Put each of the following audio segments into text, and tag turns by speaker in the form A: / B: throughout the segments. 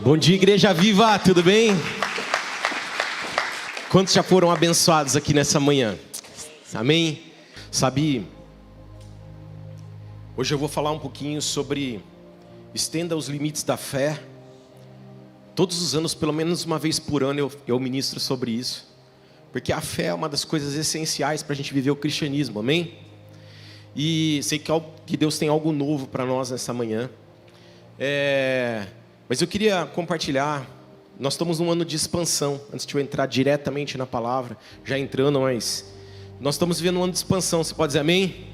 A: Bom dia, Igreja Viva, tudo bem? Quantos já foram abençoados aqui nessa manhã? Amém? Sabe, hoje eu vou falar um pouquinho sobre estenda os limites da fé. Todos os anos, pelo menos uma vez por ano, eu ministro sobre isso. Porque a fé é uma das coisas essenciais para a gente viver o cristianismo, amém? E sei que Deus tem algo novo para nós nessa manhã. Mas eu queria compartilhar, nós estamos num ano de expansão, antes de eu entrar diretamente na palavra, já entrando, mas nós estamos vivendo um ano de expansão, você pode dizer amém?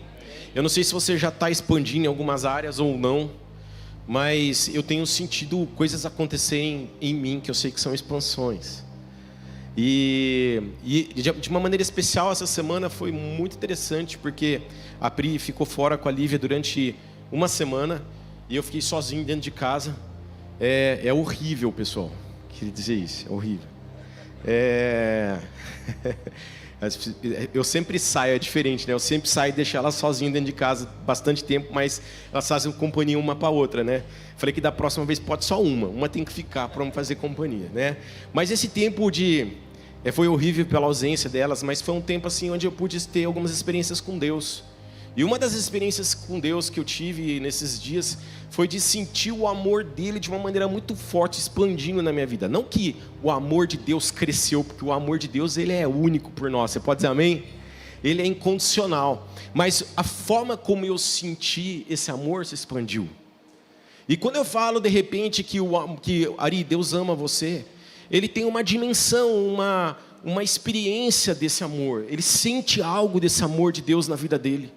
A: Eu não sei se você já está expandindo em algumas áreas ou não, mas eu tenho sentido coisas acontecerem em mim que eu sei que são expansões. E de uma maneira especial, essa semana foi muito interessante, porque a Pri ficou fora com a Lívia durante uma semana, e eu fiquei sozinho dentro de casa. É horrível, pessoal. Queria dizer isso, é horrível. Eu sempre saio, é diferente, né? Eu sempre saio e deixo ela sozinha dentro de casa bastante tempo, mas elas fazem companhia uma para a outra, né? Falei que da próxima vez pode só uma tem que ficar para fazer companhia, né? Mas esse tempo foi horrível pela ausência delas, mas foi um tempo assim onde eu pude ter algumas experiências com Deus. E uma das experiências com Deus que eu tive nesses dias foi de sentir o amor dele de uma maneira muito forte, expandindo na minha vida. Não que o amor de Deus cresceu, porque o amor de Deus ele é único por nós, você pode dizer amém? Ele é incondicional, mas a forma como eu senti esse amor se expandiu. E quando eu falo de repente que Ari, Deus ama você, ele tem uma dimensão, uma experiência desse amor, ele sente algo desse amor de Deus na vida dele.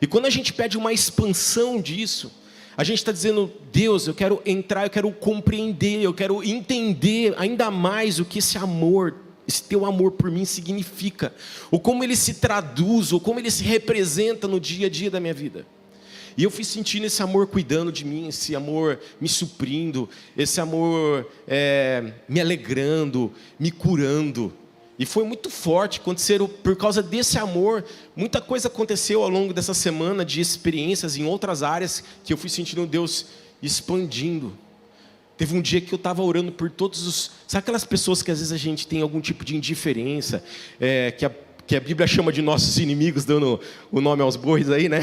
A: E quando a gente pede uma expansão disso, a gente está dizendo, Deus, eu quero entrar, eu quero compreender, eu quero entender ainda mais o que esse amor, esse teu amor por mim significa, ou como ele se traduz, ou como ele se representa no dia a dia da minha vida. E eu fui sentindo esse amor cuidando de mim, esse amor me suprindo, esse amor me alegrando, me curando. E foi muito forte, por causa desse amor, muita coisa aconteceu ao longo dessa semana de experiências em outras áreas que eu fui sentindo Deus expandindo. Teve um dia que eu estava orando por sabe aquelas pessoas que às vezes a gente tem algum tipo de indiferença, que a Bíblia chama de nossos inimigos, dando o nome aos bois aí, né?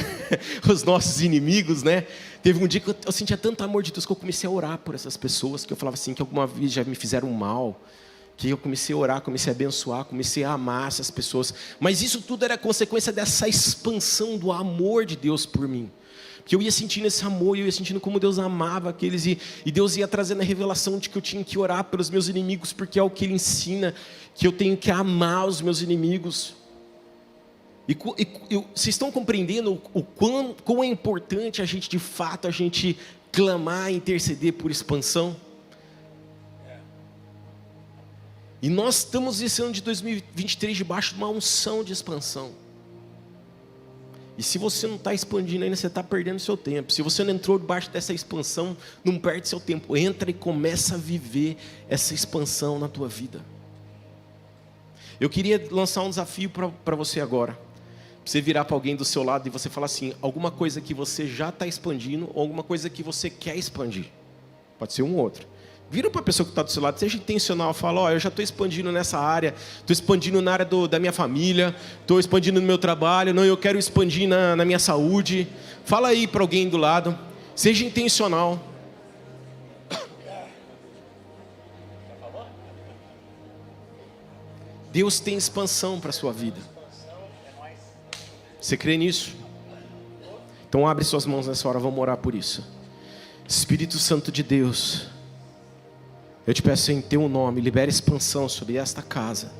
A: Os nossos inimigos, né? Teve um dia que eu sentia tanto amor de Deus que eu comecei a orar por essas pessoas, que eu falava assim, que alguma vez já me fizeram mal, que eu comecei a orar, comecei a abençoar, comecei a amar essas pessoas. Mas isso tudo era consequência dessa expansão do amor de Deus por mim. Porque eu ia sentindo esse amor, eu ia sentindo como Deus amava aqueles, e Deus ia trazendo a revelação de que eu tinha que orar pelos meus inimigos, porque é o que Ele ensina, que eu tenho que amar os meus inimigos. E vocês estão compreendendo o quão é importante a gente, de fato, a gente clamar e interceder por expansão? E nós estamos nesse ano de 2023 debaixo de uma unção de expansão. E se você não está expandindo ainda, você está perdendo seu tempo. Se você não entrou debaixo dessa expansão, não perde seu tempo. Entra e começa a viver essa expansão na tua vida. Eu queria lançar um desafio para você agora. Você virar para alguém do seu lado e você falar assim, alguma coisa que você já está expandindo, ou alguma coisa que você quer expandir. Pode ser um ou outro. Vira para a pessoa que está do seu lado, seja intencional, fala, eu já estou expandindo nessa área, estou expandindo na área da minha família, estou expandindo no meu trabalho, não, eu quero expandir na minha saúde. Fala aí para alguém do lado, seja intencional. Deus tem expansão para a sua vida. Você crê nisso? Então abre suas mãos nessa hora, vamos orar por isso. Espírito Santo de Deus, eu te peço em teu nome, libera expansão sobre esta casa,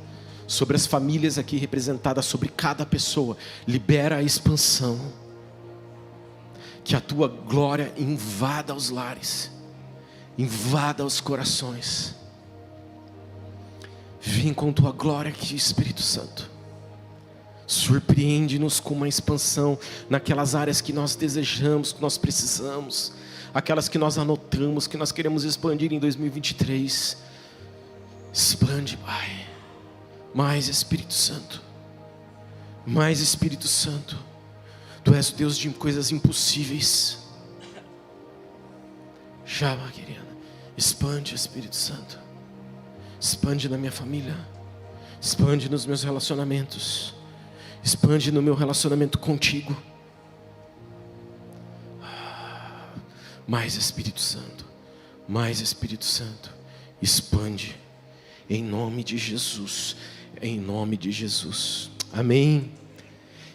A: sobre as famílias aqui representadas, sobre cada pessoa. Libera a expansão. Que a tua glória invada os lares, invada os corações. Vem com tua glória aqui, Espírito Santo. Surpreende-nos com uma expansão naquelas áreas que nós desejamos, que nós precisamos, aquelas que nós anotamos, que nós queremos expandir em 2023. Expande, Pai. Mais Espírito Santo. Mais Espírito Santo. Tu és o Deus de coisas impossíveis. Chama, querida. Expande, Espírito Santo. Expande na minha família. Expande nos meus relacionamentos. Expande no meu relacionamento contigo. Mais Espírito Santo. Mais Espírito Santo. Expande. Em nome de Jesus. Em nome de Jesus. Amém.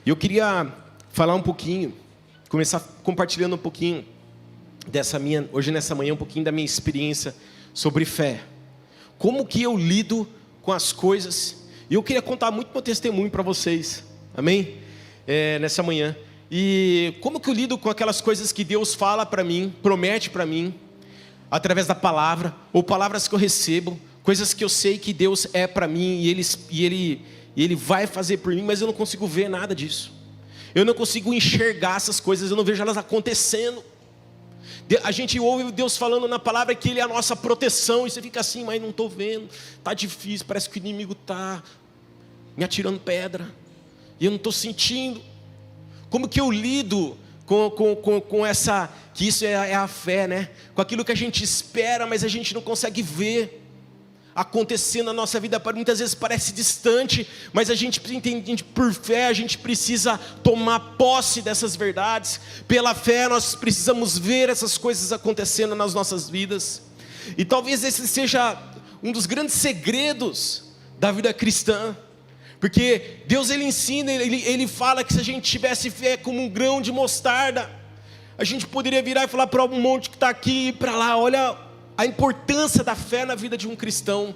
A: Eu queria falar um pouquinho, começar compartilhando um pouquinho hoje nessa manhã, um pouquinho da minha experiência sobre fé. Como que eu lido com as coisas. E eu queria contar muito meu testemunho para vocês. Amém? Nessa manhã. E como que eu lido com aquelas coisas que Deus fala para mim, promete para mim, através da palavra, ou palavras que eu recebo, coisas que eu sei que Deus é para mim, e Ele vai fazer por mim, mas eu não consigo ver nada disso. Eu não consigo enxergar essas coisas, eu não vejo elas acontecendo. A gente ouve Deus falando na palavra que Ele é a nossa proteção, e você fica assim, mas não estou vendo, está difícil, parece que o inimigo está me atirando pedra, e eu não estou sentindo. Como que eu lido com essa, que isso é a fé, né? Com aquilo que a gente espera, mas a gente não consegue ver acontecendo na nossa vida. Muitas vezes parece distante, mas a gente entende, por fé a gente precisa tomar posse dessas verdades. Pela fé nós precisamos ver essas coisas acontecendo nas nossas vidas. E talvez esse seja um dos grandes segredos da vida cristã, porque Deus Ele ensina, Ele fala que se a gente tivesse fé como um grão de mostarda, a gente poderia virar e falar para um monte que está aqui e para lá. Olha a importância da fé na vida de um cristão,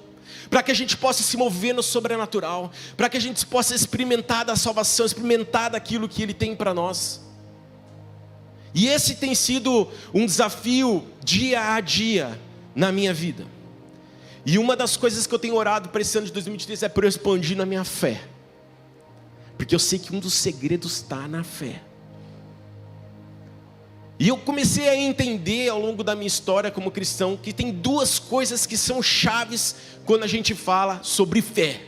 A: para que a gente possa se mover no sobrenatural, para que a gente possa experimentar da salvação, experimentar daquilo que Ele tem para nós. E esse tem sido um desafio dia a dia na minha vida. E uma das coisas que eu tenho orado para esse ano de 2023 é por eu expandir na minha fé, porque eu sei que um dos segredos está na fé. E eu comecei a entender ao longo da minha história como cristão que tem duas coisas que são chaves quando a gente fala sobre fé.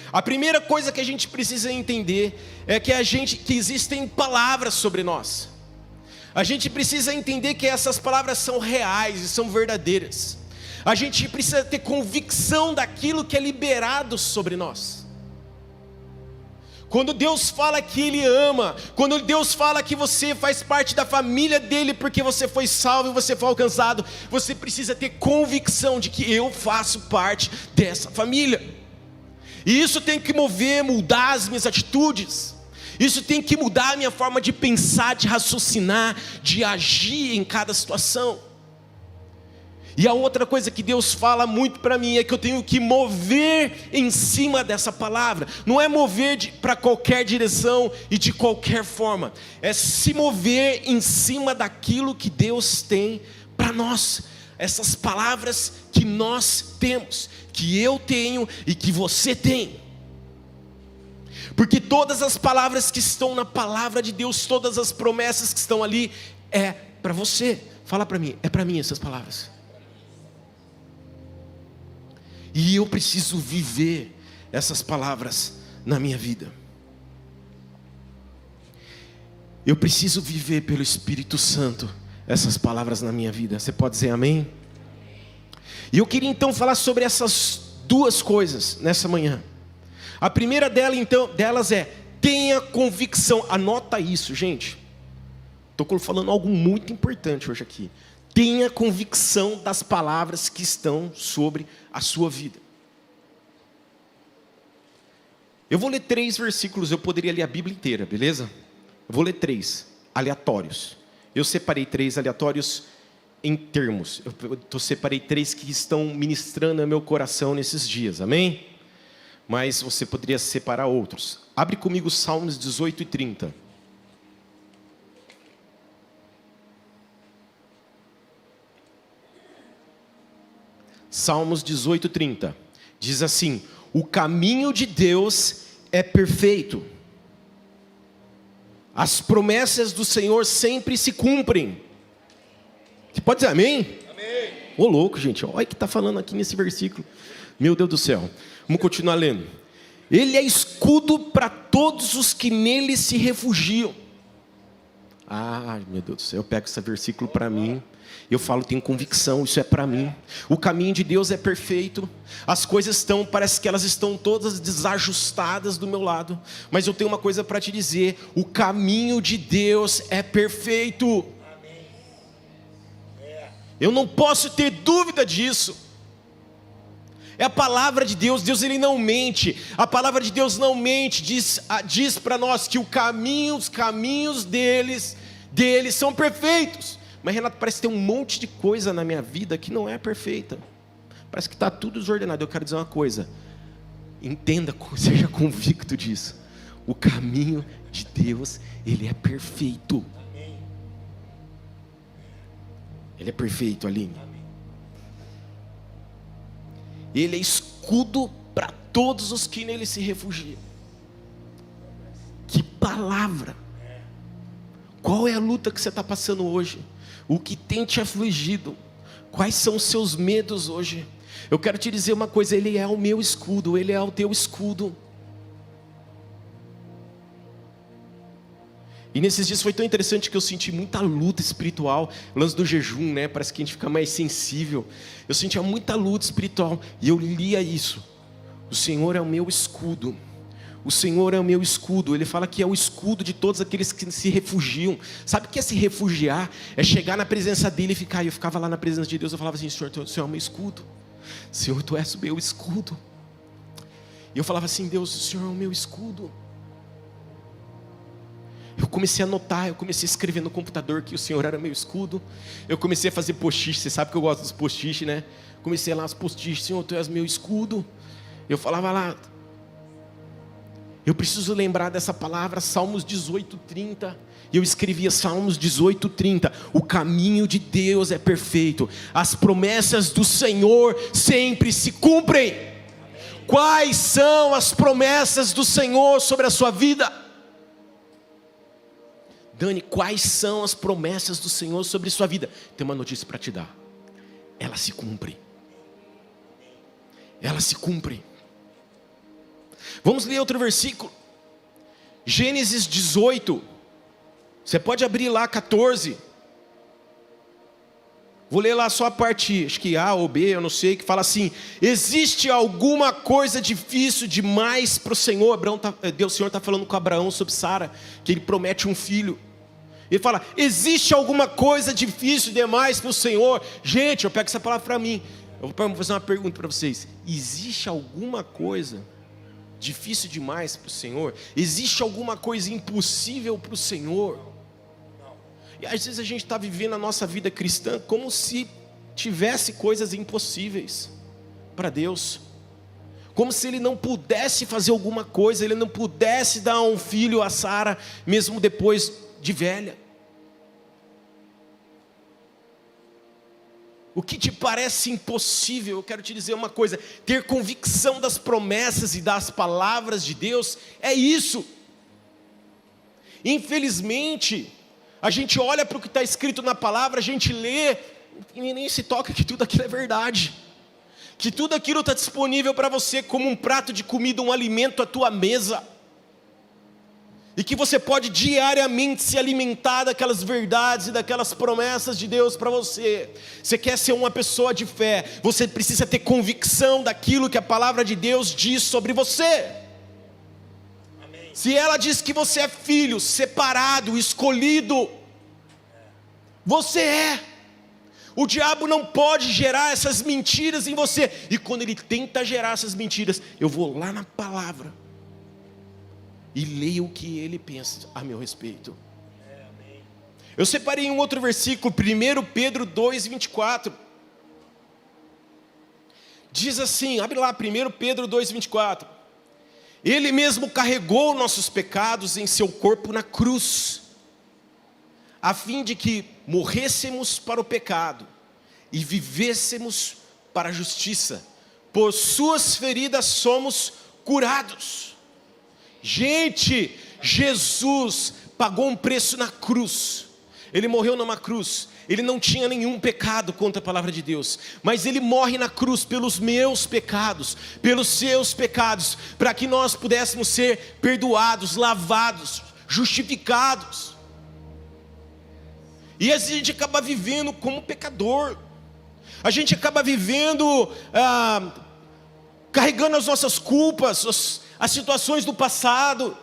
A: A primeira coisa que a gente precisa entender é que existem palavras sobre nós. A gente precisa entender que essas palavras são reais e são verdadeiras. A gente precisa ter convicção daquilo que é liberado sobre nós. Quando Deus fala que Ele ama, quando Deus fala que você faz parte da família dEle porque você foi salvo e você foi alcançado, você precisa ter convicção de que eu faço parte dessa família. E isso tem que mudar as minhas atitudes. Isso tem que mudar a minha forma de pensar, de raciocinar, de agir em cada situação. E a outra coisa que Deus fala muito para mim é que eu tenho que mover em cima dessa palavra. Não é mover para qualquer direção e de qualquer forma. É se mover em cima daquilo que Deus tem para nós. Essas palavras que nós temos, que eu tenho e que você tem. Porque todas as palavras que estão na palavra de Deus, todas as promessas que estão ali, é para você. Fala para mim, é para mim essas palavras. E eu preciso viver essas palavras na minha vida. Eu preciso viver pelo Espírito Santo essas palavras na minha vida. Você pode dizer amém? E eu queria então falar sobre essas duas coisas nessa manhã. A primeira delas é: tenha convicção. Anota isso, gente. Estou falando algo muito importante hoje aqui. Tenha convicção das palavras que estão sobre a sua vida. Eu vou ler 3 versículos, eu poderia ler a Bíblia inteira, beleza? Eu vou ler 3 aleatórios. Eu separei 3 aleatórios em termos. Eu separei 3 que estão ministrando no meu coração nesses dias, amém? Mas você poderia separar outros. Abre comigo Salmos 18 e 30. Salmos 18, 30, diz assim: o caminho de Deus é perfeito, as promessas do Senhor sempre se cumprem. Você pode dizer amém? Amém. Ô louco, gente, olha o que está falando aqui nesse versículo. Meu Deus do céu, vamos continuar lendo. Ele é escudo para todos os que nele se refugiam. Ah, meu Deus do céu, eu pego esse versículo para mim. Eu falo, tenho convicção, isso é para mim. O caminho de Deus é perfeito. As coisas parece que elas estão todas desajustadas do meu lado. Mas eu tenho uma coisa para te dizer: o caminho de Deus é perfeito. Eu não posso ter dúvida disso. É a palavra de Deus. Deus, ele não mente. A palavra de Deus não mente. Diz para nós que os caminhos deles são perfeitos. Mas, Renato, parece que tem um monte de coisa na minha vida que não é perfeita. Parece que está tudo desordenado. Eu quero dizer uma coisa: entenda, seja convicto disso. O caminho de Deus, ele é perfeito. Ele é perfeito, Aline. Ele é escudo para todos os que nele se refugiam. Que palavra! Qual é a luta que você está passando hoje? O que tem te afligido? Quais são os seus medos hoje? Eu quero te dizer uma coisa: ele é o meu escudo, ele é o teu escudo. E nesses dias foi tão interessante que eu senti muita luta espiritual. O lance do jejum, né? Parece que a gente fica mais sensível. Eu sentia muita luta espiritual. E eu lia isso: o Senhor é o meu escudo. O Senhor é o meu escudo. Ele fala que é o escudo de todos aqueles que se refugiam. Sabe o que é se refugiar? É chegar na presença dele e ficar. E eu ficava lá na presença de Deus. Eu falava assim: Senhor, o Senhor é o meu escudo. Senhor, tu és o meu escudo. E eu falava assim: Deus, o Senhor é o meu escudo. Eu comecei a anotar, eu comecei a escrever no computador que o Senhor era meu escudo. Eu comecei a fazer post-it. Você sabe que eu gosto dos post-it, né? Comecei lá os post-it: Senhor, tu és meu escudo. Eu falava lá: eu preciso lembrar dessa palavra, Salmos 18:30. E eu escrevia Salmos 18:30. O caminho de Deus é perfeito. As promessas do Senhor sempre se cumprem. Quais são as promessas do Senhor sobre a sua vida? Dani, quais são as promessas do Senhor sobre a sua vida? Tem uma notícia para te dar: elas se cumprem. Elas se cumprem. Vamos ler outro versículo. Gênesis 18. Você pode abrir lá 14. Vou ler lá só a parte, acho que A ou B, eu não sei, que fala assim: existe alguma coisa difícil demais para o Senhor? O Senhor está falando com Abraão sobre Sara, que ele promete um filho. Ele fala: existe alguma coisa difícil demais para o Senhor? Gente, eu pego essa palavra para mim. Eu vou fazer uma pergunta para vocês: existe alguma coisa difícil demais para o Senhor? Existe alguma coisa impossível para o Senhor? E às vezes a gente está vivendo a nossa vida cristã como se tivesse coisas impossíveis para Deus, como se Ele não pudesse fazer alguma coisa, Ele não pudesse dar um filho a Sara, mesmo depois de velha. O que te parece impossível, eu quero te dizer uma coisa: ter convicção das promessas e das palavras de Deus é isso. Infelizmente, a gente olha para o que está escrito na palavra, a gente lê e nem se toca que tudo aquilo é verdade, que tudo aquilo está disponível para você como um prato de comida, um alimento à tua mesa, e que você pode diariamente se alimentar daquelas verdades e daquelas promessas de Deus para você. Você quer ser uma pessoa de fé, você precisa ter convicção daquilo que a palavra de Deus diz sobre você. Amém. Se ela diz que você é filho, separado, escolhido, você é. O diabo não pode gerar essas mentiras em você. E quando ele tenta gerar essas mentiras, eu vou lá na palavra e leio o que ele pensa a meu respeito. Eu separei um outro versículo, 1 Pedro 2:24. Diz assim, abre lá, 1 Pedro 2:24. Ele mesmo carregou nossos pecados em seu corpo na cruz, a fim de que morrêssemos para o pecado e vivêssemos para a justiça. Por suas feridas somos curados. Gente, Jesus pagou um preço na cruz. Ele morreu numa cruz. Ele não tinha nenhum pecado contra a palavra de Deus, mas Ele morre na cruz pelos meus pecados, pelos seus pecados, para que nós pudéssemos ser perdoados, lavados, justificados. E às vezes a gente acaba vivendo como pecador. A gente acaba vivendo, carregando as nossas culpas, as situações do passado,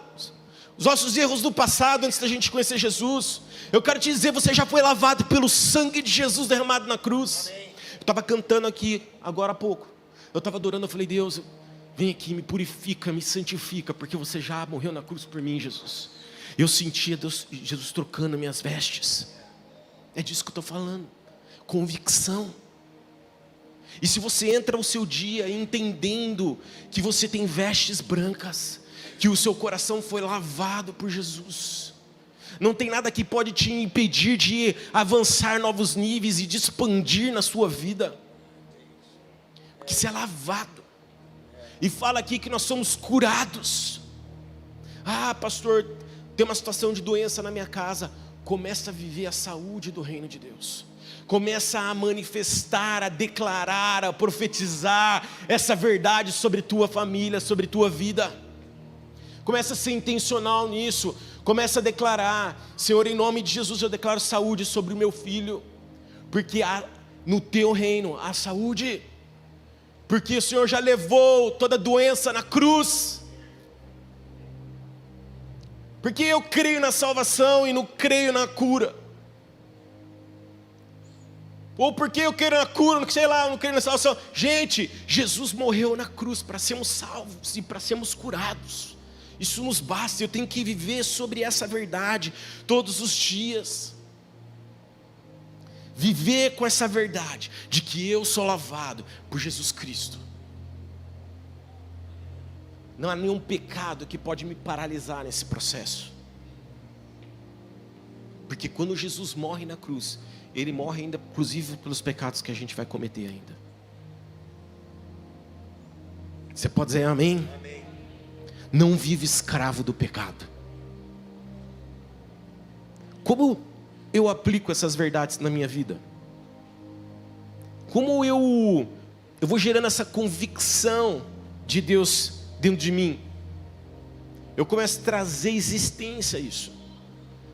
A: os nossos erros do passado antes da gente conhecer Jesus. Eu quero te dizer, você já foi lavado pelo sangue de Jesus derramado na cruz. Amém. Eu estava cantando aqui agora há pouco. Eu estava adorando, eu falei, Deus, vem aqui, me purifica, me santifica, porque você já morreu na cruz por mim, Jesus. Eu sentia Deus, Jesus trocando minhas vestes. É disso que eu estou falando. Convicção. E se você entra o seu dia entendendo que você tem vestes brancas, que o seu coração foi lavado por Jesus, não tem nada que pode te impedir de avançar novos níveis e de expandir na sua vida, porque você é lavado. E fala aqui que nós somos curados. Ah, pastor, tem uma situação de doença na minha casa. Começa a viver a saúde do reino de Deus. Começa a manifestar, a declarar, a profetizar essa verdade sobre tua família, sobre tua vida. Começa a ser intencional nisso. Começa a declarar, Senhor, em nome de Jesus eu declaro saúde sobre o meu filho, porque no teu reino há saúde, porque o Senhor já levou toda doença na cruz, porque eu creio na salvação e não creio na cura. Ou porque eu quero na cura, sei lá, eu não creio na salvação. Gente, Jesus morreu na cruz para sermos salvos e para sermos curados. Isso nos basta. Eu tenho que viver sobre essa verdade todos os dias. Viver com essa verdade de que eu sou lavado por Jesus Cristo. Não há nenhum pecado que pode me paralisar nesse processo. Porque quando Jesus morre na cruz, Ele morre ainda, inclusive, pelos pecados que a gente vai cometer ainda. Você pode dizer amém? Amém. Não vive escravo do pecado. Como eu aplico essas verdades na minha vida? Como eu vou gerando essa convicção de Deus dentro de mim? Eu começo a trazer existência a isso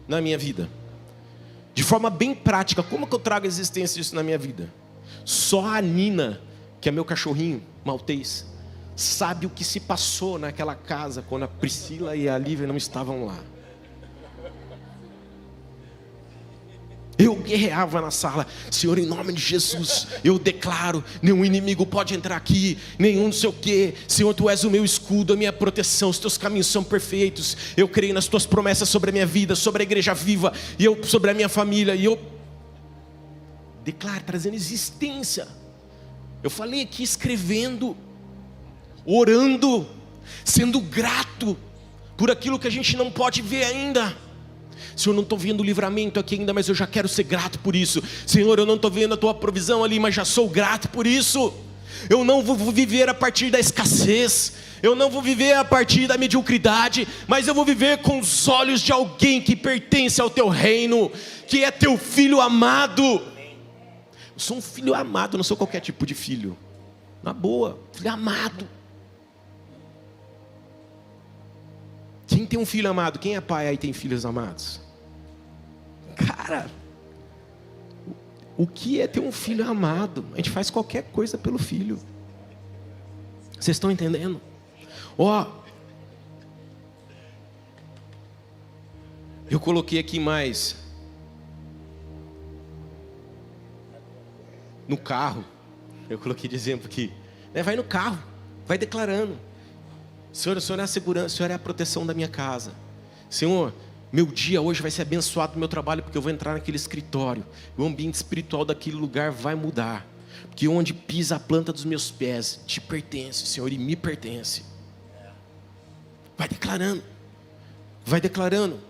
A: na minha vida. De forma bem prática, como que eu trago existência disso na minha vida? Só a Nina, que é meu cachorrinho maltês, sabe o que se passou naquela casa quando a Priscila e a Lívia não estavam lá. Eu guerreava na sala, Senhor, em nome de Jesus, eu declaro, nenhum inimigo pode entrar aqui, nenhum não sei o quê. Senhor, Tu és o meu escudo, a minha proteção, os Teus caminhos são perfeitos. Eu creio nas Tuas promessas sobre a minha vida, sobre a igreja viva, e eu sobre a minha família, e eu declaro, trazendo existência. Eu falei aqui escrevendo, orando, sendo grato por aquilo que a gente não pode ver ainda. Senhor, não estou vendo o livramento aqui ainda, mas eu já quero ser grato por isso. Senhor, eu não estou vendo a Tua provisão ali, mas já sou grato por isso. Eu não vou viver a partir da escassez, eu não vou viver a partir da mediocridade, mas eu vou viver com os olhos de alguém que pertence ao Teu reino, que é Teu filho amado. Eu sou um filho amado, não sou qualquer tipo de filho. Na boa, filho amado. Quem tem um filho amado? Quem é pai aí tem filhos amados? Cara, o que é ter um filho amado? A gente faz qualquer coisa pelo filho. Vocês estão entendendo? Eu coloquei aqui mais no carro. Eu coloquei de exemplo aqui. Vai no carro, vai declarando. Senhor, o Senhor é a segurança, o Senhor é a proteção da minha casa. Senhor, meu dia hoje vai ser abençoado no meu trabalho, porque eu vou entrar naquele escritório. O ambiente espiritual daquele lugar vai mudar. Porque onde pisa a planta dos meus pés, te pertence, Senhor, e me pertence. Vai declarando,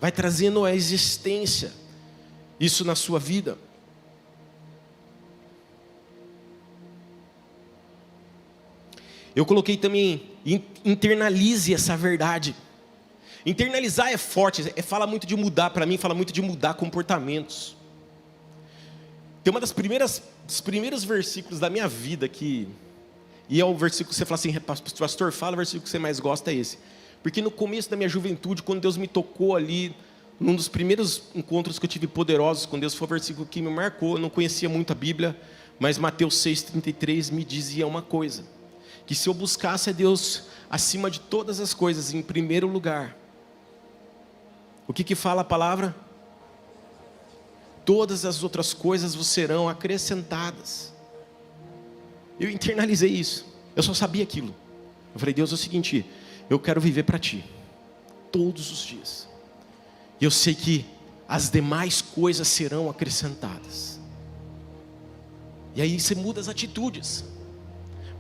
A: vai trazendo a existência, isso na sua vida. Eu coloquei também, internalize essa verdade. Internalizar é forte, fala muito de mudar, para mim fala muito de mudar comportamentos. Tem uma dos primeiros versículos da minha vida que, e é o versículo que você fala assim, pastor, fala o versículo que você mais gosta é esse. Porque no começo da minha juventude, quando Deus me tocou ali, Um dos primeiros encontros que eu tive poderosos com Deus foi o versículo que me marcou. Eu não conhecia muito a Bíblia, mas Mateus 6,33 me dizia uma coisa: que se eu buscasse a Deus acima de todas as coisas, em primeiro lugar, o que fala a palavra? Todas as outras coisas vos serão acrescentadas. Eu internalizei isso, eu só sabia aquilo. Eu falei: Deus, é o seguinte, eu quero viver para Ti, todos os dias. E eu sei que as demais coisas serão acrescentadas. E aí você muda as atitudes.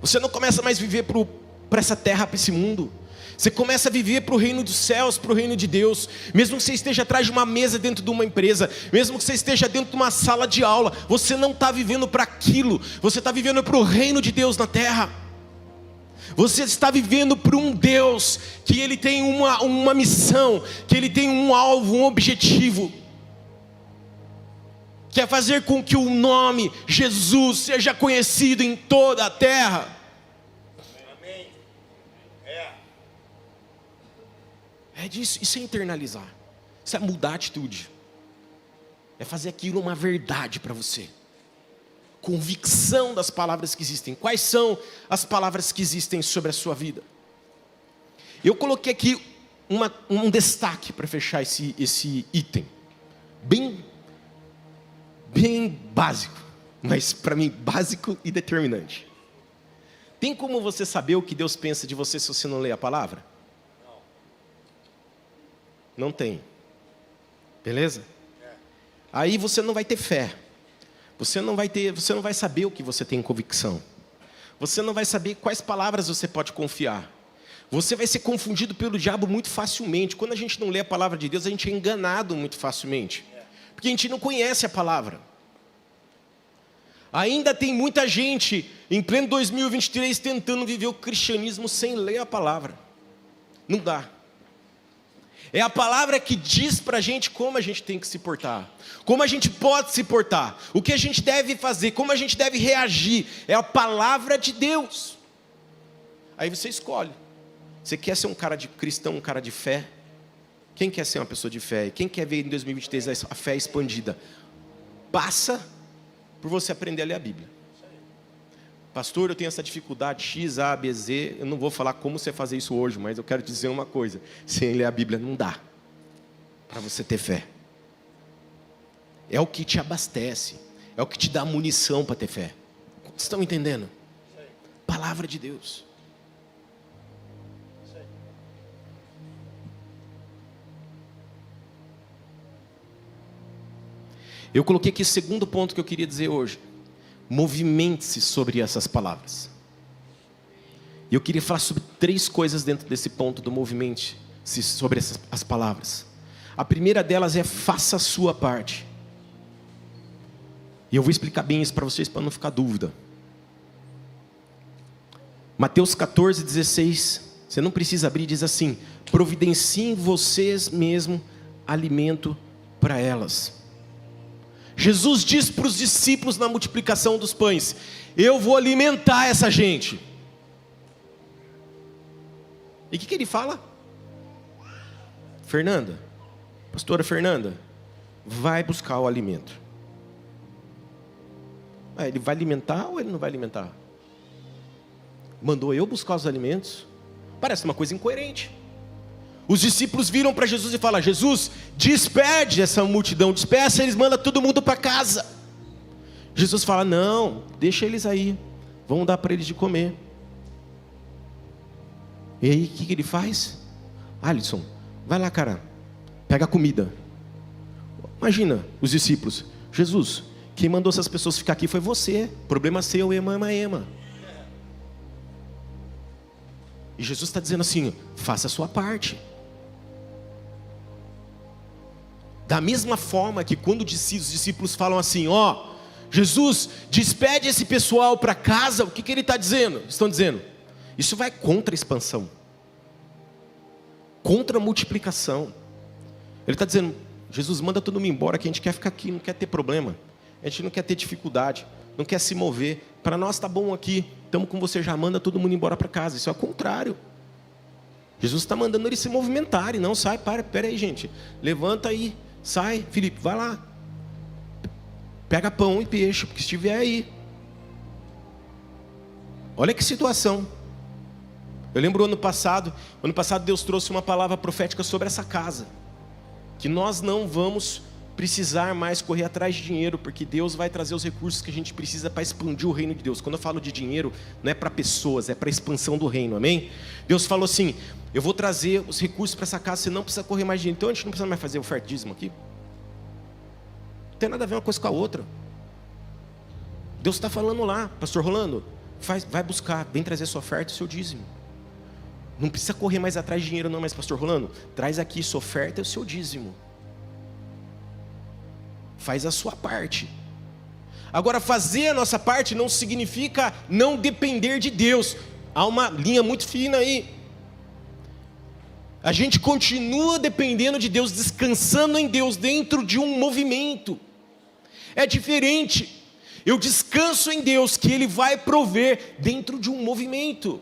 A: Você não começa mais a viver para essa terra, para esse mundo. Você começa a viver para o reino dos céus, para o reino de Deus. Mesmo que você esteja atrás de uma mesa dentro de uma empresa, mesmo que você esteja dentro de uma sala de aula, você não está vivendo para aquilo. Você está vivendo para o reino de Deus na terra. Você está vivendo para um Deus que Ele tem uma missão, que Ele tem um alvo, um objetivo, que é fazer com que o nome Jesus seja conhecido em toda a terra.
B: Amém.
A: É disso, isso é internalizar, isso é mudar a atitude, é fazer aquilo uma verdade para você. Convicção das palavras que existem. Quais são as palavras que existem sobre a sua vida? Eu coloquei aqui um destaque para fechar esse item, bem básico, mas para mim básico e determinante. Tem como você saber o que Deus pensa de você se você não lê a palavra? Não tem. Beleza? Aí você não vai ter fé. Você não vai saber o que você tem convicção. Você não vai saber quais palavras você pode confiar. Você vai ser confundido pelo diabo muito facilmente. Quando a gente não lê a palavra de Deus, a gente é enganado muito facilmente. Porque a gente não conhece a palavra. Ainda tem muita gente em pleno 2023 tentando viver o cristianismo sem ler a palavra. Não dá. É a palavra que diz para a gente como a gente tem que se portar, como a gente pode se portar, o que a gente deve fazer, como a gente deve reagir. É a palavra de Deus. Aí você escolhe. Você quer ser um cara de cristão, um cara de fé? Quem quer ser uma pessoa de fé? Quem quer ver em 2023 a fé expandida? Passa por você aprender a ler a Bíblia. Pastor, eu tenho essa dificuldade X, A, B, Z. Eu não vou falar como você fazer isso hoje, mas eu quero dizer uma coisa: sem ler a Bíblia não dá para você ter fé. É o que te abastece, é o que te dá munição para ter fé. Vocês estão entendendo? Palavra de Deus. Eu coloquei aqui o segundo ponto que eu queria dizer hoje. Movimente-se sobre essas palavras. E eu queria falar sobre 3 coisas dentro desse ponto do movimente-se sobre as palavras. A primeira delas é: faça a sua parte. E eu vou explicar bem isso para vocês, para não ficar dúvida. Mateus 14,16. Você não precisa abrir, diz assim: providenciem vocês mesmos alimento para elas. Jesus diz para os discípulos na multiplicação dos pães: eu vou alimentar essa gente. E o que ele fala? Fernanda, pastora Fernanda, vai buscar o alimento. Ele vai alimentar ou ele não vai alimentar? Mandou eu buscar os alimentos? Parece uma coisa incoerente. Os discípulos viram para Jesus e falam: Jesus, despede essa multidão, despeça eles, manda todo mundo para casa. Jesus fala: não, deixa eles aí, vamos dar para eles de comer. E aí o que ele faz? Alisson, vai lá, cara, pega a comida. Imagina os discípulos: Jesus, quem mandou essas pessoas ficar aqui foi você, problema seu, ema. E Jesus está dizendo assim: faça a sua parte. Da mesma forma que quando os discípulos falam assim: Jesus, despede esse pessoal para casa, o que ele está dizendo? Estão dizendo: isso vai contra a expansão, contra a multiplicação. Ele está dizendo: Jesus, manda todo mundo embora, que a gente quer ficar aqui, não quer ter problema, a gente não quer ter dificuldade, não quer se mover, para nós está bom aqui, estamos com você, já manda todo mundo embora para casa. Isso é o contrário. Jesus está mandando eles se movimentarem. Não, sai, pera aí, gente. Levanta aí, sai, Felipe, vai lá. Pega pão e peixe, porque estiver aí. Olha que situação. Eu lembro ano passado Deus trouxe uma palavra profética sobre essa casa. Que nós não vamos precisar mais correr atrás de dinheiro, porque Deus vai trazer os recursos que a gente precisa para expandir o reino de Deus. Quando eu falo de dinheiro, não é para pessoas, é para a expansão do reino, amém? Deus falou assim, eu vou trazer os recursos para essa casa, você não precisa correr mais dinheiro. Então a gente não precisa mais fazer oferta dízimo aqui. Não tem nada a ver uma coisa com a outra. Deus está falando lá, pastor Rolando, vai buscar, vem trazer sua oferta e seu dízimo. Não precisa correr mais atrás de dinheiro não, mas pastor Rolando, traz aqui sua oferta e o seu dízimo. Faz a sua parte. Agora, fazer a nossa parte não significa não depender de Deus. Há uma linha muito fina aí. A gente continua dependendo de Deus, descansando em Deus dentro de um movimento. É diferente. Eu descanso em Deus que Ele vai prover dentro de um movimento.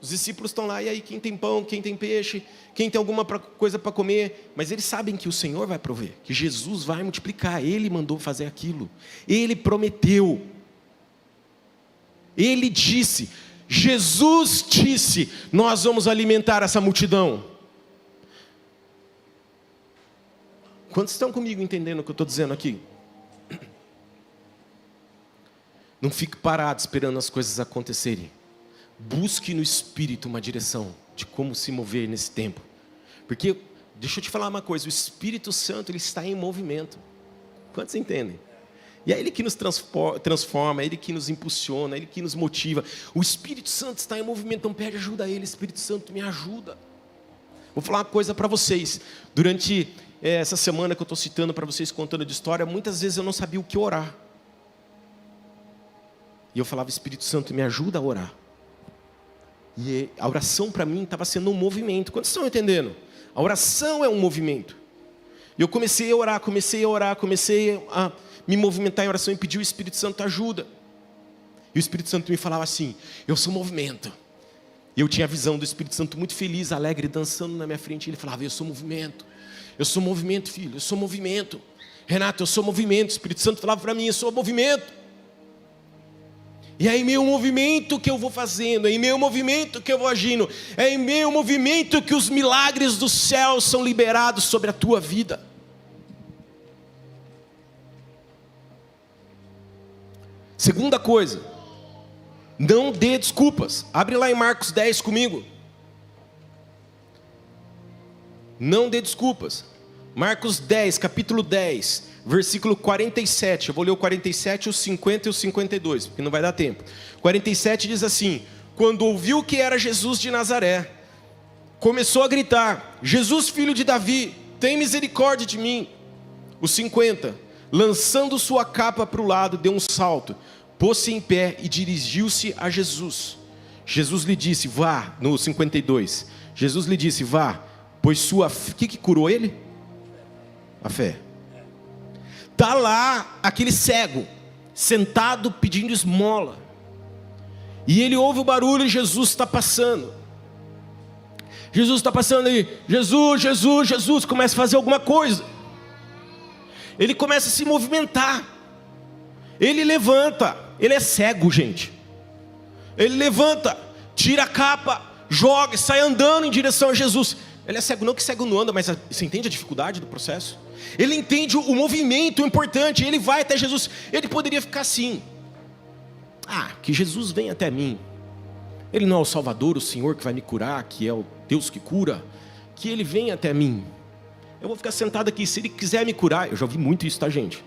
A: Os discípulos estão lá, e aí quem tem pão, quem tem peixe, quem tem alguma coisa para comer, mas eles sabem que o Senhor vai prover, que Jesus vai multiplicar, Ele mandou fazer aquilo, Ele prometeu, Ele disse, Jesus disse, nós vamos alimentar essa multidão. Quantos estão comigo entendendo o que eu estou dizendo aqui? Não fique parado esperando as coisas acontecerem. Busque no Espírito uma direção de como se mover nesse tempo. Porque, deixa eu te falar uma coisa, o Espírito Santo ele está em movimento. Quantos entendem? E é Ele que nos transforma, é Ele que nos impulsiona, é Ele que nos motiva. O Espírito Santo está em movimento, então pede ajuda a Ele. Espírito Santo, me ajuda. Vou falar uma coisa para vocês. Durante essa semana que eu estou citando para vocês, contando de história, muitas vezes eu não sabia o que orar. E eu falava, Espírito Santo, me ajuda a orar. E a oração para mim estava sendo um movimento. Quantos estão entendendo? A oração é um movimento. E eu comecei a orar, comecei a me movimentar em oração e pedir o Espírito Santo ajuda. E o Espírito Santo me falava assim, eu sou movimento. E eu tinha a visão do Espírito Santo muito feliz, alegre, dançando na minha frente. E ele falava, eu sou movimento, filho, eu sou movimento. Renato, eu sou movimento. O Espírito Santo falava para mim, eu sou movimento. E é em meu movimento que eu vou fazendo, é em meu movimento que eu vou agindo, é em meu movimento que os milagres do céu são liberados sobre a tua vida. Segunda coisa, não dê desculpas. Abre lá em Marcos 10 comigo. Não dê desculpas. Marcos 10, capítulo 10, versículo 47. Eu vou ler o 47, o 50 e o 52, porque não vai dar tempo. 47 diz assim: quando ouviu que era Jesus de Nazaré, começou a gritar: Jesus, filho de Davi, tem misericórdia de mim. O 50, lançando sua capa para o lado, deu um salto, pôs-se em pé e dirigiu-se a Jesus. Jesus lhe disse, vá. No 52, Jesus lhe disse, vá, pois sua... O que curou ele? A fé. Está lá aquele cego, sentado pedindo esmola. E ele ouve o barulho e Jesus está passando. Jesus está passando aí. Jesus, Jesus, Jesus. Começa a fazer alguma coisa. Ele começa a se movimentar. Ele levanta. Ele é cego, gente. Ele levanta, tira a capa, joga e sai andando em direção a Jesus. Ele é cego, não que cego não anda, mas você entende a dificuldade do processo? Ele entende o movimento importante, ele vai até Jesus. Ele poderia ficar assim: que Jesus venha até mim. Ele não é o Salvador, o Senhor que vai me curar, que é o Deus que cura. Que Ele venha até mim. Eu vou ficar sentado aqui, se Ele quiser me curar. Eu já ouvi muito isso, tá, gente?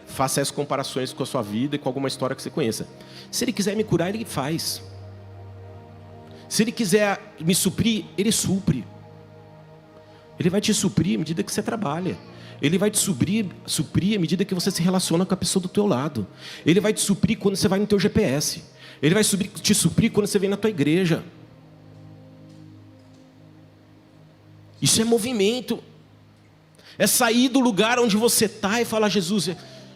A: Faça essas comparações com a sua vida e com alguma história que você conheça. Se Ele quiser me curar, Ele faz. Se Ele quiser me suprir, Ele supre. Ele vai te suprir à medida que você trabalha. Ele vai te suprir à medida que você se relaciona com a pessoa do teu lado. Ele vai te suprir quando você vai no teu GPS. Ele vai te suprir quando você vem na tua igreja. Isso é movimento. É sair do lugar onde você está e falar: Jesus,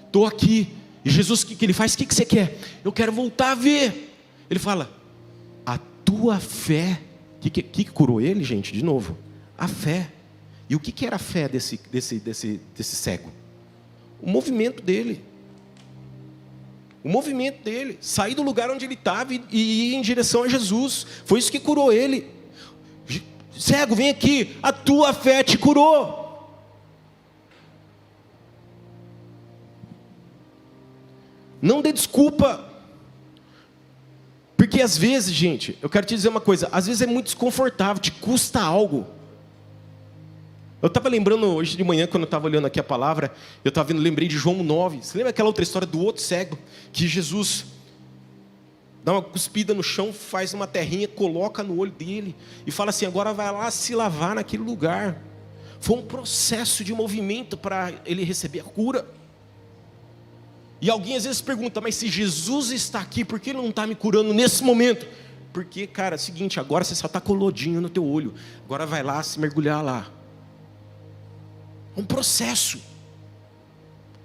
A: estou aqui. E Jesus, o que Ele faz? O que você quer? Eu quero voltar a ver. Ele fala: a tua fé. O que curou ele, gente? De novo, a fé. E o que era a fé desse cego? O movimento dele. O movimento dele. Sair do lugar onde ele estava e ir em direção a Jesus. Foi isso que curou ele. Cego, vem aqui. A tua fé te curou. Não dê desculpa. Porque às vezes, gente, eu quero te dizer uma coisa. Às vezes é muito desconfortável, te custa algo. Eu estava lembrando hoje de manhã, quando eu estava olhando aqui a palavra, lembrei de João 9. Você lembra aquela outra história do outro cego? Que Jesus dá uma cuspida no chão, faz uma terrinha, coloca no olho dele e fala assim, agora vai lá se lavar naquele lugar. Foi um processo de movimento para ele receber a cura. E alguém às vezes pergunta, mas se Jesus está aqui, por que ele não está me curando nesse momento? Porque, cara, é o seguinte, agora você só está com lodinho no teu olho. Agora vai lá se mergulhar lá. É um processo.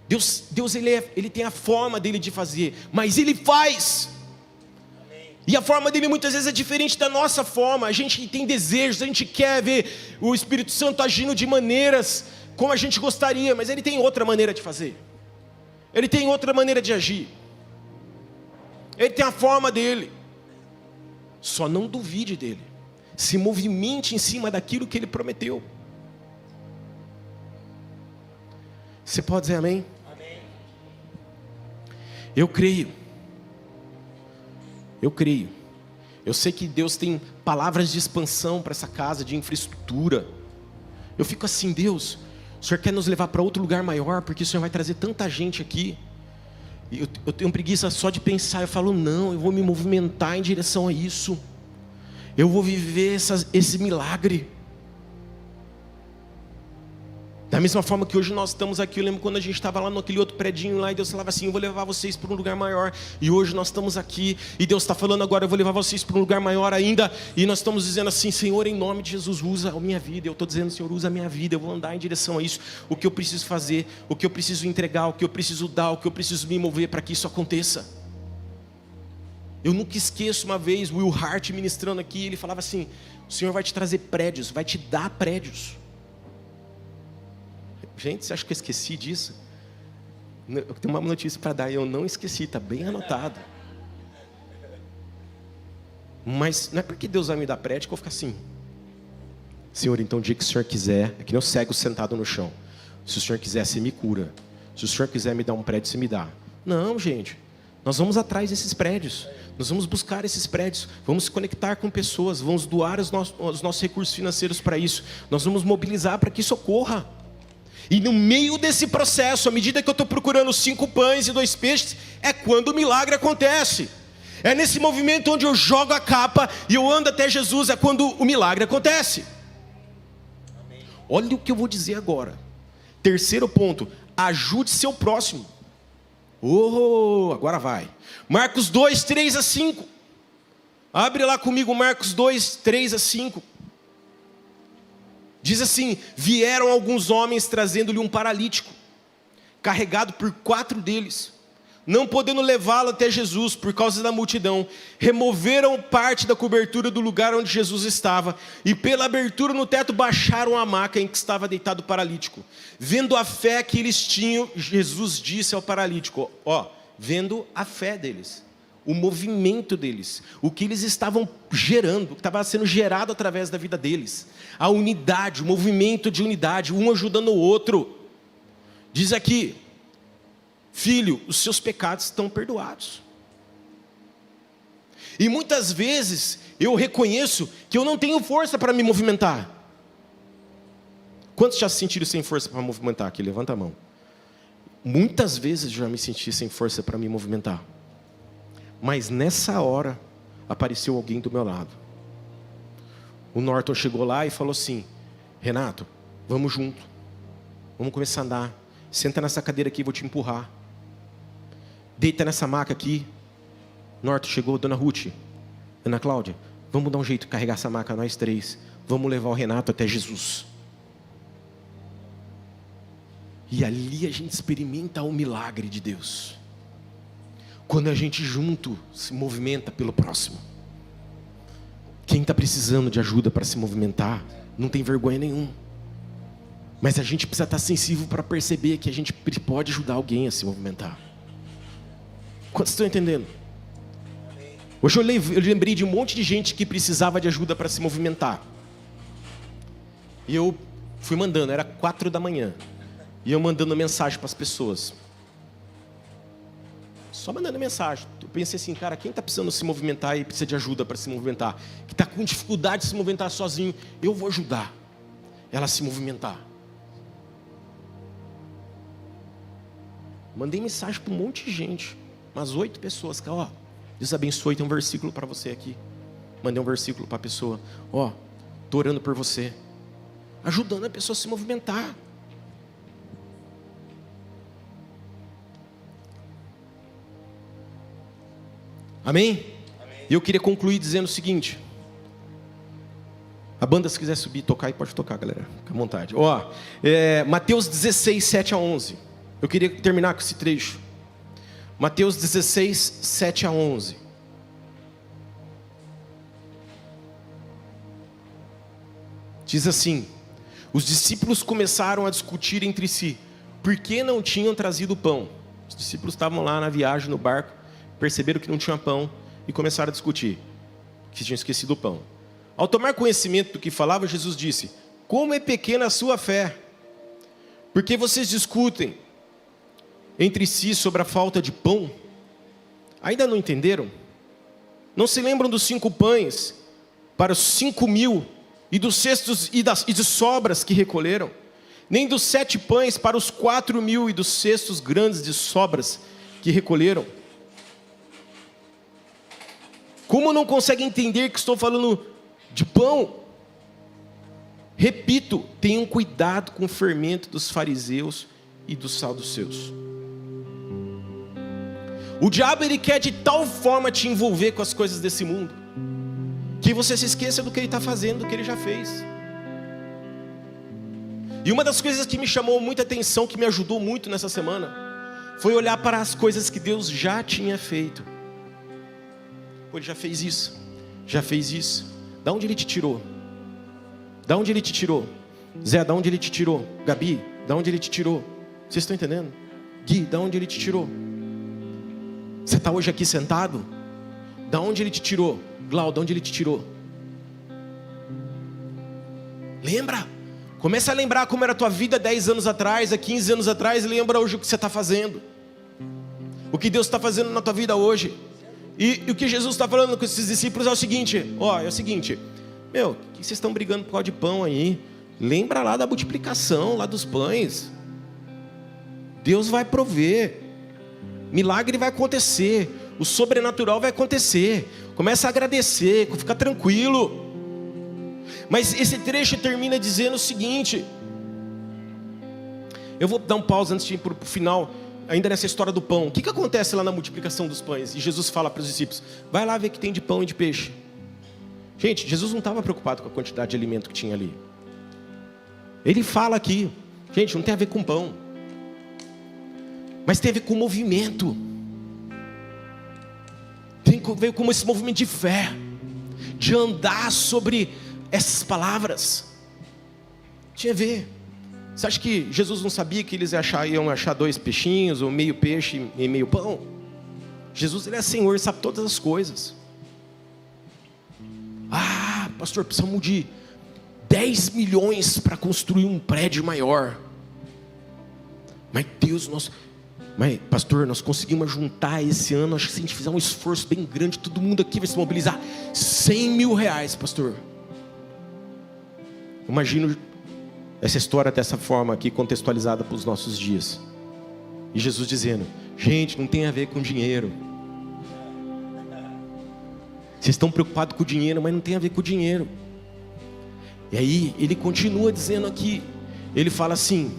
A: Deus ele tem a forma dele de fazer, mas ele faz. E a forma dele muitas vezes é diferente da nossa forma. A gente tem desejos, a gente quer ver o Espírito Santo agindo de maneiras como a gente gostaria, mas ele tem outra maneira de fazer. Ele tem outra maneira de agir. Ele tem a forma dele. Só não duvide dele. Se movimente em cima daquilo que ele prometeu. Você pode dizer amém?
B: Amém.
A: Eu creio. Eu sei que Deus tem palavras de expansão para essa casa, de infraestrutura. Eu fico assim, Deus, o Senhor quer nos levar para outro lugar maior, porque o Senhor vai trazer tanta gente aqui. E eu tenho preguiça só de pensar. Eu falo, não, eu vou me movimentar em direção a isso. Eu vou viver esse milagre. Da mesma forma que hoje nós estamos aqui, eu lembro quando a gente estava lá naquele outro predinho lá, e Deus falava assim, eu vou levar vocês para um lugar maior, e hoje nós estamos aqui, e Deus está falando agora, eu vou levar vocês para um lugar maior ainda, e nós estamos dizendo assim, Senhor, em nome de Jesus, usa a minha vida. Eu estou dizendo, Senhor, usa a minha vida, eu vou andar em direção a isso, o que eu preciso fazer, o que eu preciso entregar, o que eu preciso dar, o que eu preciso me mover para que isso aconteça. Eu nunca esqueço uma vez, Will Hart ministrando aqui, ele falava assim, o Senhor vai te trazer prédios, vai te dar prédios. Gente, você acha que eu esqueci disso? Eu tenho uma notícia para dar e eu não esqueci, está bem anotado. Mas não é porque Deus vai me dar prédio que eu vou ficar assim. Senhor, então o dia que o Senhor quiser, é que nem eu cego sentado no chão. Se o Senhor quiser, você me cura. Se o Senhor quiser me dar um prédio, você me dá. Não, gente, nós vamos atrás desses prédios. Nós vamos buscar esses prédios, vamos se conectar com pessoas, vamos doar os nossos recursos financeiros para isso. Nós vamos mobilizar para que isso ocorra. E no meio desse processo, à medida que eu estou procurando 5 pães e 2 peixes, é quando o milagre acontece. É nesse movimento onde eu jogo a capa e eu ando até Jesus, é quando o milagre acontece. Amém. Olha o que eu vou dizer agora. Terceiro ponto, ajude seu próximo. Agora vai. Marcos 2, 3 a 5. Abre lá comigo Marcos 2, 3 a 5. Diz assim, vieram alguns homens trazendo-lhe um paralítico, carregado por 4 deles. Não podendo levá-lo até Jesus por causa da multidão, removeram parte da cobertura do lugar onde Jesus estava, e pela abertura no teto baixaram a maca em que estava deitado o paralítico. Vendo a fé que eles tinham, Jesus disse ao paralítico, vendo a fé deles, o movimento deles, o que eles estavam gerando, o que estava sendo gerado através da vida deles, a unidade, o movimento de unidade, um ajudando o outro. Diz aqui, filho, os seus pecados estão perdoados. E muitas vezes eu reconheço que eu não tenho força para me movimentar. Quantos já se sentiram sem força para movimentar aqui? Levanta a mão. Muitas vezes já me senti sem força para me movimentar. Mas nessa hora, apareceu alguém do meu lado. O Norton chegou lá e falou assim, Renato, vamos junto. Vamos começar a andar. Senta nessa cadeira aqui, vou te empurrar. Deita nessa maca aqui. Norton chegou, Dona Ruth, Ana Cláudia, vamos dar um jeito de carregar essa maca, nós 3. Vamos levar o Renato até Jesus. E ali a gente experimenta o milagre de Deus. Quando a gente junto se movimenta pelo próximo. Quem está precisando de ajuda para se movimentar, não tem vergonha nenhuma. Mas a gente precisa estar sensível para perceber que a gente pode ajudar alguém a se movimentar. Quantos estão entendendo? Hoje eu lembrei de um monte de gente que precisava de ajuda para se movimentar. E eu fui mandando, era 4 da manhã. E eu mandando mensagem para as pessoas. Só mandando mensagem. Eu pensei assim, cara, quem está precisando se movimentar e precisa de ajuda para se movimentar? Que está com dificuldade de se movimentar sozinho, eu vou ajudar ela a se movimentar. Mandei mensagem para um monte de gente. Umas 8 pessoas. Ó, Deus abençoe, tem um versículo para você aqui. Mandei um versículo para a pessoa. Ó, estou orando por você. Ajudando a pessoa a se movimentar. Amém? E eu queria concluir dizendo o seguinte. A banda, se quiser subir e tocar, pode tocar, galera. Fica à vontade. Ó, Mateus 16, 7 a 11. Eu queria terminar com esse trecho. Mateus 16, 7 a 11. Diz assim: os discípulos começaram a discutir entre si, por que não tinham trazido pão? Os discípulos estavam lá na viagem, no barco, perceberam que não tinha pão e começaram a discutir, que tinham esquecido o pão. Ao tomar conhecimento do que falava, Jesus disse: como é pequena a sua fé, porque vocês discutem entre si sobre a falta de pão? Ainda não entenderam? Não se lembram dos 5 pães para os 5.000 e dos cestos e de sobras que recolheram? Nem dos 7 pães para os 4.000 e dos cestos grandes de sobras que recolheram? Como não conseguem entender que estou falando de pão? Repito, tenham cuidado com o fermento dos fariseus e dos saduceus. O diabo, ele quer de tal forma te envolver com as coisas desse mundo, que você se esqueça do que ele está fazendo, do que ele já fez. E uma das coisas que me chamou muita atenção, que me ajudou muito nessa semana, foi olhar para as coisas que Deus já tinha feito. Pô, ele já fez isso, já fez isso. Da onde ele te tirou? Da onde ele te tirou? Zé, da onde ele te tirou? Gabi, da onde ele te tirou? Vocês estão entendendo? Gui, da onde ele te tirou? Você está hoje aqui sentado? Da onde ele te tirou? Glau, da onde ele te tirou? Lembra? Começa a lembrar como era a tua vida 10 anos atrás, há 15 anos atrás, e lembra hoje o que você está fazendo. O que Deus está fazendo na tua vida hoje. E o que Jesus está falando com esses discípulos é o seguinte: meu, que vocês estão brigando por causa de pão aí? Lembra lá da multiplicação, lá dos pães. Deus vai prover. Milagre vai acontecer. O sobrenatural vai acontecer. Começa a agradecer, fica tranquilo. Mas esse trecho termina dizendo o seguinte. Eu vou dar um pause antes de ir para o final, ainda nessa história do pão. O que acontece lá na multiplicação dos pães? E Jesus fala para os discípulos: vai lá ver o que tem de pão e de peixe. Gente, Jesus não estava preocupado com a quantidade de alimento que tinha ali. Ele fala aqui, gente, não tem a ver com pão, mas tem a ver com movimento. Tem a ver com esse movimento de fé, de andar sobre essas palavras. Tinha a ver. Você acha que Jesus não sabia que eles iam achar 2 peixinhos, ou meio peixe e meio pão? Jesus, ele é Senhor, sabe todas as coisas. Ah, pastor, precisamos de 10 milhões para construir um prédio maior. Mas Deus, pastor, nós conseguimos juntar esse ano, acho que se a gente fizer um esforço bem grande, todo mundo aqui vai se mobilizar, 100 mil reais, pastor. Imagino essa história dessa forma aqui, contextualizada para os nossos dias. E Jesus dizendo: gente, não tem a ver com dinheiro. Vocês estão preocupados com o dinheiro, mas não tem a ver com o dinheiro. E aí ele continua dizendo aqui, ele fala assim: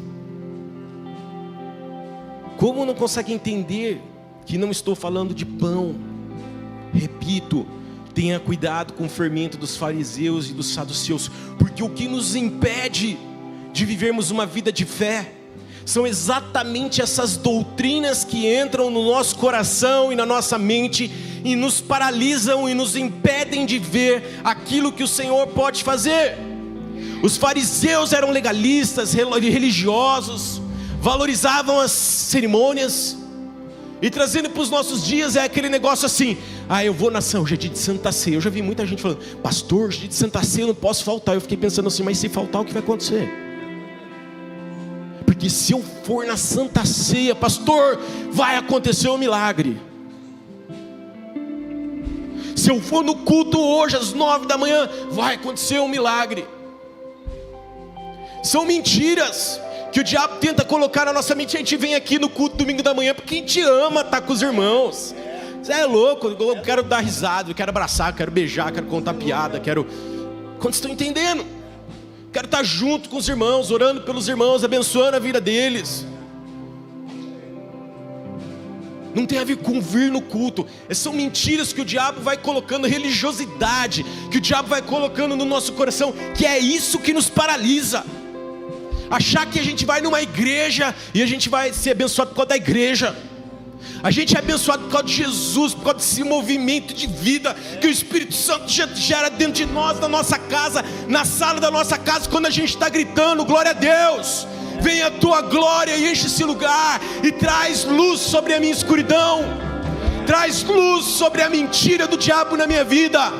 A: como não consegue entender que não estou falando de pão? Repito, tenha cuidado com o fermento dos fariseus e dos saduceus, porque o que nos impede de vivermos uma vida de fé são exatamente essas doutrinas que entram no nosso coração e na nossa mente e nos paralisam e nos impedem de ver aquilo que o Senhor pode fazer. Os fariseus eram legalistas, religiosos, valorizavam as cerimônias. E trazendo para os nossos dias é aquele negócio assim: eu vou hoje é dia de Santa Ceia. Eu já vi muita gente falando: pastor, dia de Santa Ceia eu não posso faltar. Eu fiquei pensando assim: mas se faltar, o que vai acontecer? Porque se eu for na Santa Ceia, pastor, vai acontecer um milagre. Se eu for no culto hoje às 9 da manhã, vai acontecer um milagre. São mentiras que o diabo tenta colocar na nossa mente. A gente vem aqui no culto domingo da manhã porque a gente ama estar com os irmãos. Você é louco, eu quero dar risada, eu quero abraçar, eu quero beijar, quero contar piada, quero... Quando estão entendendo? Quero estar junto com os irmãos, orando pelos irmãos, abençoando a vida deles. Não tem a ver com vir no culto. São mentiras que o diabo vai colocando, religiosidade que o diabo vai colocando no nosso coração, que é isso que nos paralisa. Achar que a gente vai numa igreja e a gente vai ser abençoado por causa da igreja. A gente é abençoado por causa de Jesus, por causa desse movimento de vida que o Espírito Santo gera dentro de nós, na nossa casa, na sala da nossa casa, quando a gente está gritando: glória a Deus, vem a tua glória e enche esse lugar, e traz luz sobre a minha escuridão, traz luz sobre a mentira do diabo na minha vida.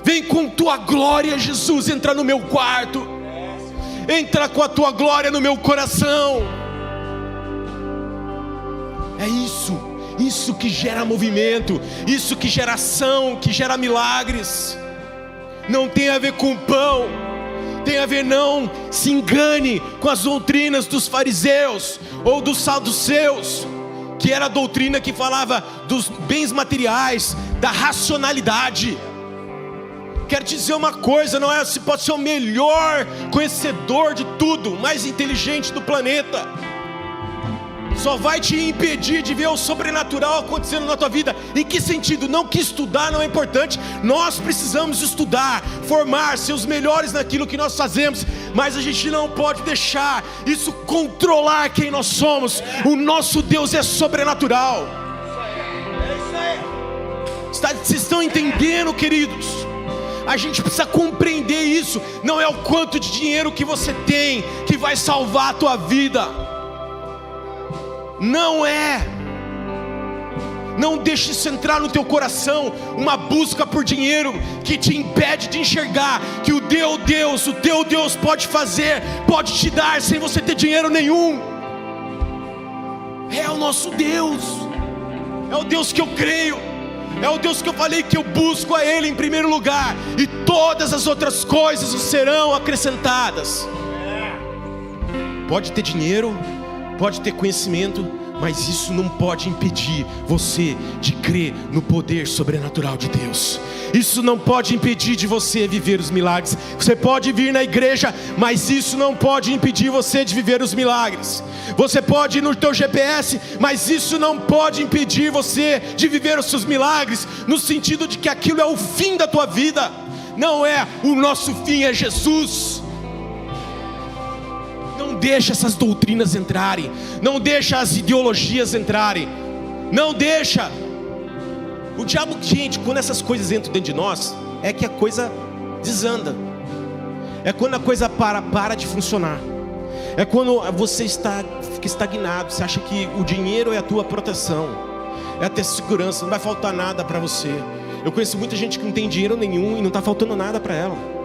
A: Vem com tua glória, Jesus, entra no meu quarto, entra com a tua glória no meu coração. É isso que gera movimento, isso que gera ação, que gera milagres. Não tem a ver com pão, tem a ver, não se engane com as doutrinas dos fariseus ou dos saduceus, que era a doutrina que falava dos bens materiais, da racionalidade. Quero te dizer uma coisa: não é se pode ser o melhor conhecedor de tudo, mais inteligente do planeta, só vai te impedir de ver o sobrenatural acontecendo na tua vida. Em que sentido? Não que estudar não é importante. Nós precisamos estudar, formar, ser os melhores naquilo que nós fazemos, mas a gente não pode deixar isso controlar quem nós somos. O nosso Deus é sobrenatural. Vocês estão entendendo, queridos? A gente precisa compreender isso. Não é o quanto de dinheiro que você tem que vai salvar a tua vida. Não é. Não deixe isso entrar no teu coração, uma busca por dinheiro que te impede de enxergar que o teu Deus pode fazer, pode te dar sem você ter dinheiro nenhum. É o nosso Deus, é o Deus que eu creio, é o Deus que eu falei que eu busco a Ele em primeiro lugar, e todas as outras coisas serão acrescentadas. Pode ter dinheiro, pode ter conhecimento, mas isso não pode impedir você de crer no poder sobrenatural de Deus. Isso não pode impedir de você viver os milagres. Você pode vir na igreja, mas isso não pode impedir você de viver os milagres. Você pode ir no teu GPS, mas isso não pode impedir você de viver os seus milagres, no sentido de que aquilo é o fim da tua vida. Não é, o nosso fim é Jesus. Não deixa essas doutrinas entrarem, não deixa as ideologias entrarem, não deixa. O diabo, gente, quando essas coisas entram dentro de nós, é que a coisa desanda. É quando a coisa para de funcionar. É quando você fica estagnado. Você acha que o dinheiro é a tua proteção, é a tua segurança, não vai faltar nada para você. Eu conheço muita gente que não tem dinheiro nenhum e não está faltando nada para ela.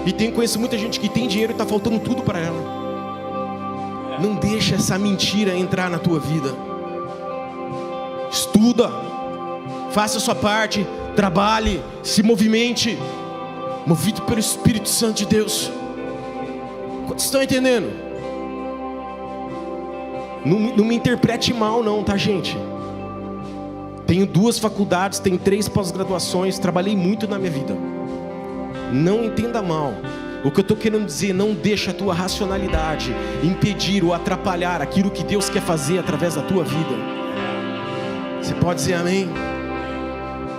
A: E conheço muita gente que tem dinheiro e está faltando tudo para ela. Não deixa essa mentira entrar na tua vida. Estuda, faça a sua parte, trabalhe, se movimente, movido pelo Espírito Santo de Deus. Quantos estão entendendo? Não me interprete mal não, tá, gente? Tenho 2 faculdades, tenho 3 pós-graduações, trabalhei muito na minha vida. Não entenda mal. O que eu estou querendo dizer: não deixa a tua racionalidade impedir ou atrapalhar aquilo que Deus quer fazer através da tua vida. Você pode dizer amém?